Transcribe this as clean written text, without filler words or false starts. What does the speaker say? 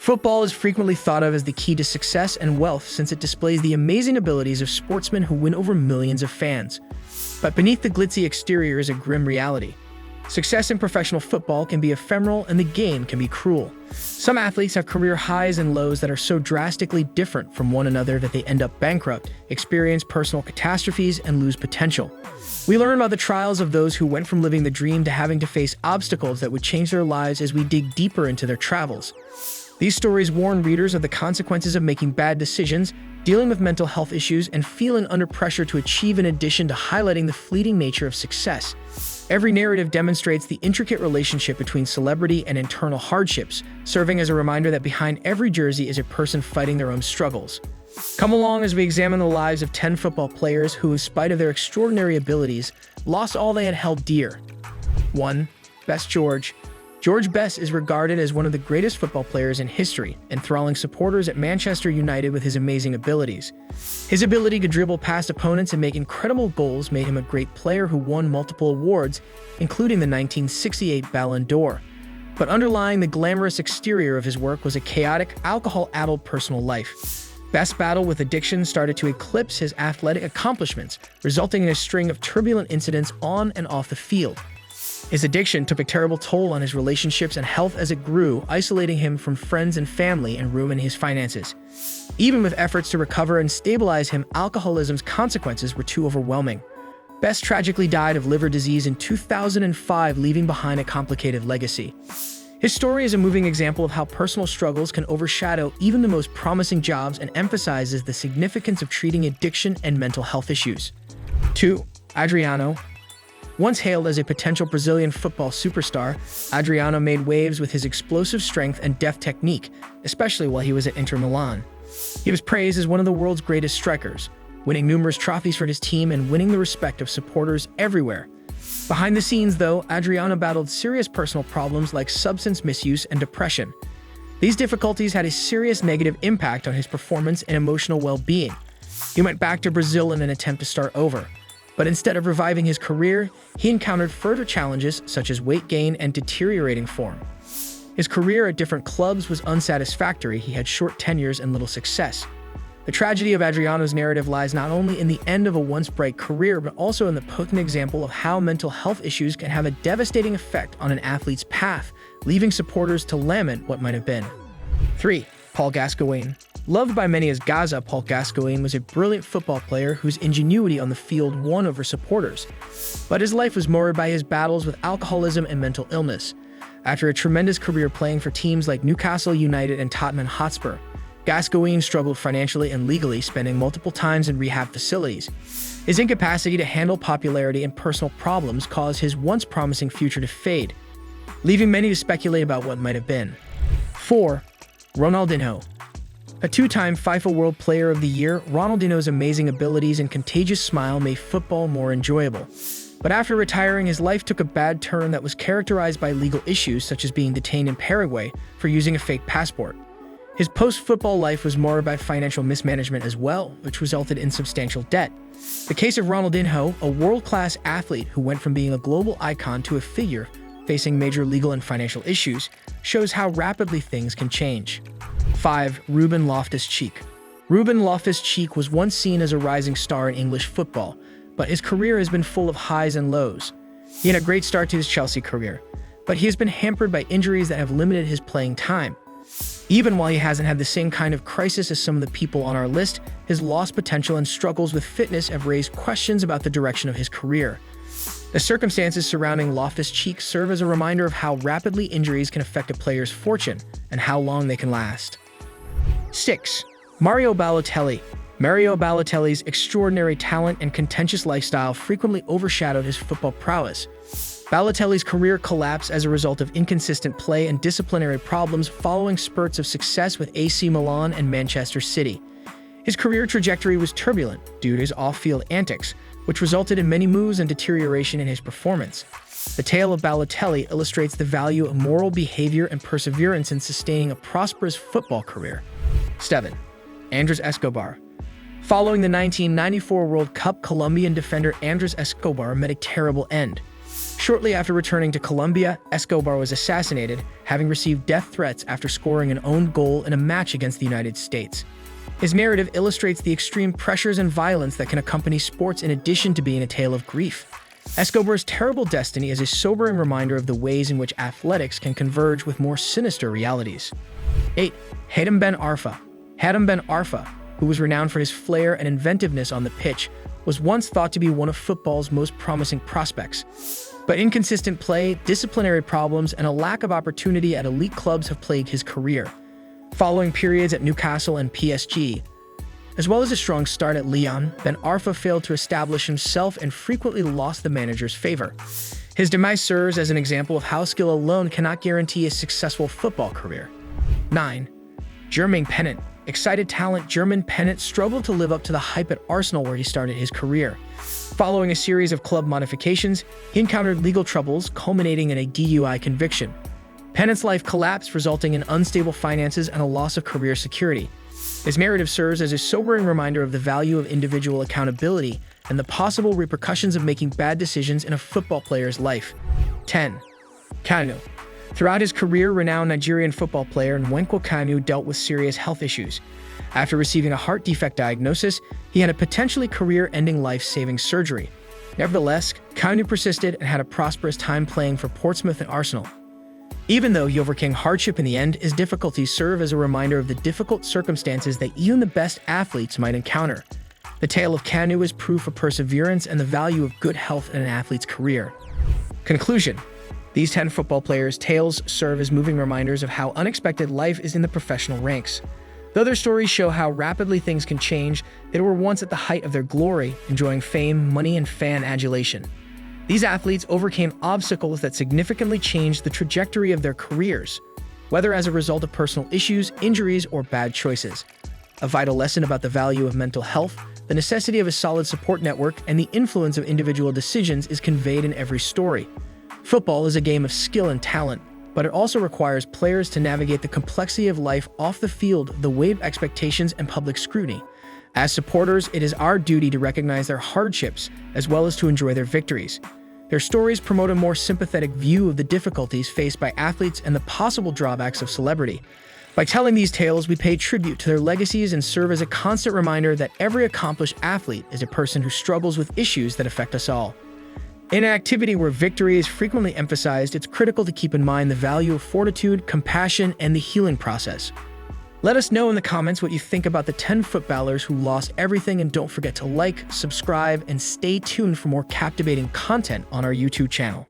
Football is frequently thought of as the key to success and wealth since it displays the amazing abilities of sportsmen who win over millions of fans. But beneath the glitzy exterior is a grim reality. Success in professional football can be ephemeral and the game can be cruel. Some athletes have career highs and lows that are so drastically different from one another that they end up bankrupt, experience personal catastrophes, and lose potential. We learn about the trials of those who went from living the dream to having to face obstacles that would change their lives as we dig deeper into their travels. These stories warn readers of the consequences of making bad decisions, dealing with mental health issues, and feeling under pressure to achieve, in addition to highlighting the fleeting nature of success. Every narrative demonstrates the intricate relationship between celebrity and internal hardships, serving as a reminder that behind every jersey is a person fighting their own struggles. Come along as we examine the lives of 10 football players who, in spite of their extraordinary abilities, lost all they had held dear. 1. Best George. George Best is regarded as one of the greatest football players in history, enthralling supporters at Manchester United with his amazing abilities. His ability to dribble past opponents and make incredible goals made him a great player who won multiple awards, including the 1968 Ballon d'Or. But underlying the glamorous exterior of his work was a chaotic, alcohol-addled personal life. Best's battle with addiction started to eclipse his athletic accomplishments, resulting in a string of turbulent incidents on and off the field. His addiction took a terrible toll on his relationships and health as it grew, isolating him from friends and family and ruining his finances. Even with efforts to recover and stabilize him, alcoholism's consequences were too overwhelming. Best tragically died of liver disease in 2005, leaving behind a complicated legacy. His story is a moving example of how personal struggles can overshadow even the most promising jobs and emphasizes the significance of treating addiction and mental health issues. 2. Adriano. Once hailed as a potential Brazilian football superstar, Adriano made waves with his explosive strength and deft technique, especially while he was at Inter Milan. He was praised as one of the world's greatest strikers, winning numerous trophies for his team and winning the respect of supporters everywhere. Behind the scenes, though, Adriano battled serious personal problems like substance misuse and depression. These difficulties had a serious negative impact on his performance and emotional well-being. He went back to Brazil in an attempt to start over. But instead of reviving his career, he encountered further challenges such as weight gain and deteriorating form. His career at different clubs was unsatisfactory. He had short tenures and little success. The tragedy of Adriano's narrative lies not only in the end of a once bright career, but also in the potent example of how mental health issues can have a devastating effect on an athlete's path, leaving supporters to lament what might have been. 3. Paul Gascoigne. Loved by many as Gaza, Paul Gascoigne was a brilliant football player whose ingenuity on the field won over supporters. But his life was marred by his battles with alcoholism and mental illness. After a tremendous career playing for teams like Newcastle United and Tottenham Hotspur, Gascoigne struggled financially and legally, spending multiple times in rehab facilities. His incapacity to handle popularity and personal problems caused his once promising future to fade, leaving many to speculate about what might have been. 4. Ronaldinho. A two-time FIFA World Player of the Year, Ronaldinho's amazing abilities and contagious smile made football more enjoyable. But after retiring, his life took a bad turn that was characterized by legal issues such as being detained in Paraguay for using a fake passport. His post-football life was marred by financial mismanagement as well, which resulted in substantial debt. The case of Ronaldinho, a world-class athlete who went from being a global icon to a figure facing major legal and financial issues, shows how rapidly things can change. 5. Ruben Loftus-Cheek. Ruben Loftus-Cheek was once seen as a rising star in English football, but his career has been full of highs and lows. He had a great start to his Chelsea career, but he has been hampered by injuries that have limited his playing time. Even while he hasn't had the same kind of crisis as some of the people on our list, his lost potential and struggles with fitness have raised questions about the direction of his career. The circumstances surrounding Loftus-Cheek serve as a reminder of how rapidly injuries can affect a player's fortune and how long they can last. 6. Mario Balotelli. Mario Balotelli's extraordinary talent and contentious lifestyle frequently overshadowed his football prowess. Balotelli's career collapsed as a result of inconsistent play and disciplinary problems following spurts of success with AC Milan and Manchester City. His career trajectory was turbulent due to his off-field antics, which resulted in many moves and deterioration in his performance. The tale of Balotelli illustrates the value of moral behavior and perseverance in sustaining a prosperous football career. 7. Andres Escobar. Following the 1994 World Cup, Colombian defender Andres Escobar met a terrible end. Shortly after returning to Colombia, Escobar was assassinated, having received death threats after scoring an own goal in a match against the United States. His narrative illustrates the extreme pressures and violence that can accompany sports in addition to being a tale of grief. Escobar's terrible destiny is a sobering reminder of the ways in which athletics can converge with more sinister realities. 8. Hatem Ben Arfa. Hatem Ben Arfa, who was renowned for his flair and inventiveness on the pitch, was once thought to be one of football's most promising prospects. But inconsistent play, disciplinary problems, and a lack of opportunity at elite clubs have plagued his career. Following periods at Newcastle and PSG, as well as a strong start at Lyon, Ben Arfa failed to establish himself and frequently lost the manager's favor. His demise serves as an example of how skill alone cannot guarantee a successful football career. 9. Jermaine Pennant. Excited talent Jermaine Pennant struggled to live up to the hype at Arsenal, where he started his career. Following a series of club modifications, he encountered legal troubles, culminating in a DUI conviction. Pennant's life collapsed, resulting in unstable finances and a loss of career security. His narrative serves as a sobering reminder of the value of individual accountability and the possible repercussions of making bad decisions in a football player's life. 10. Kanu. Throughout his career, renowned Nigerian football player Nwankwo Kanu dealt with serious health issues. After receiving a heart defect diagnosis, he had a potentially career-ending life-saving surgery. Nevertheless, Kanu persisted and had a prosperous time playing for Portsmouth and Arsenal. Even though he overcame hardship in the end, his difficulties serve as a reminder of the difficult circumstances that even the best athletes might encounter. The tale of Kanu is proof of perseverance and the value of good health in an athlete's career. Conclusion. These 10 football players' tales serve as moving reminders of how unexpected life is in the professional ranks. Though their stories show how rapidly things can change, they were once at the height of their glory, enjoying fame, money, and fan adulation. These athletes overcame obstacles that significantly changed the trajectory of their careers, whether as a result of personal issues, injuries, or bad choices. A vital lesson about the value of mental health, the necessity of a solid support network, and the influence of individual decisions is conveyed in every story. Football is a game of skill and talent, but it also requires players to navigate the complexity of life off the field, the weight of expectations, and public scrutiny. As supporters, it is our duty to recognize their hardships as well as to enjoy their victories. Their stories promote a more sympathetic view of the difficulties faced by athletes and the possible drawbacks of celebrity. By telling these tales, we pay tribute to their legacies and serve as a constant reminder that every accomplished athlete is a person who struggles with issues that affect us all. In an activity where victory is frequently emphasized, it's critical to keep in mind the value of fortitude, compassion, and the healing process. Let us know in the comments what you think about the 10 footballers who lost everything, and don't forget to like, subscribe, and stay tuned for more captivating content on our YouTube channel.